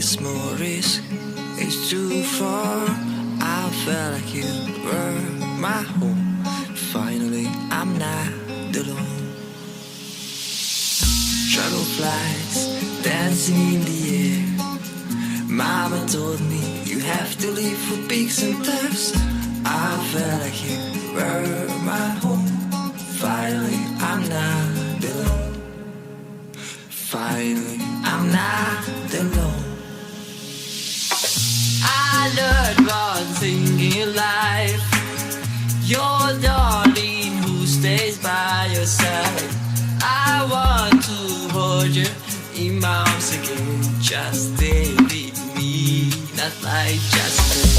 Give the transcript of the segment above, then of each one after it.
is more risk. It's too far. I felt like you were my home. Finally, I'm not alone. Dragonflies dancing in the air. Mama told me you have to leave for peaks and depths. I felt like you were my home. Finally, I'm not alone. Finally, I'm not alone. I learned one thing in life. You're the darling who stays by your side. I want to hold you in my arms again. Just stay with me, not like just stay.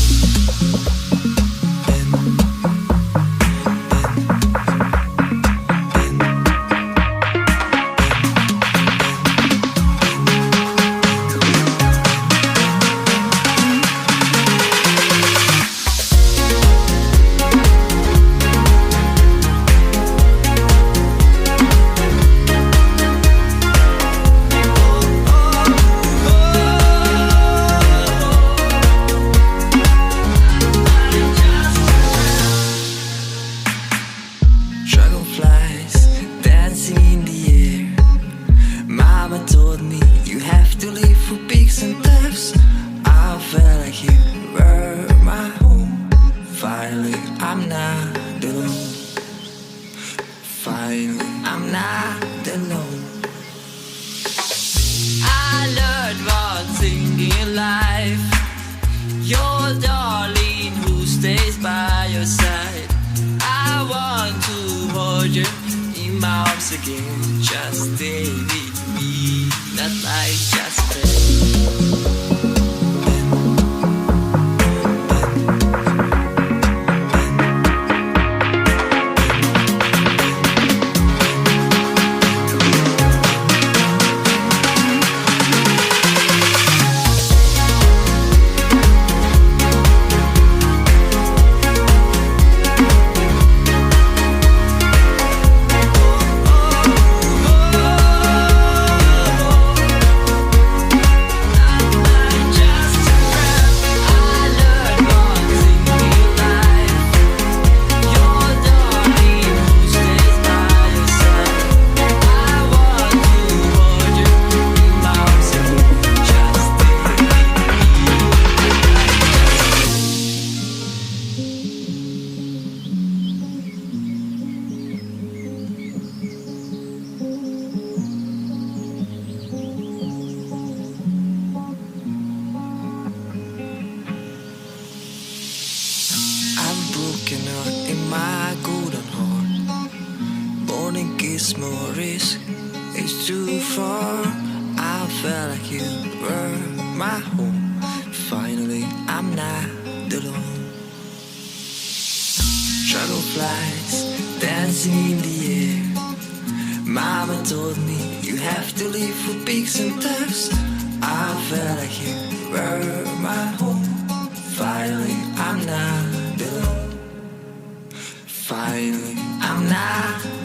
Finally, I'm not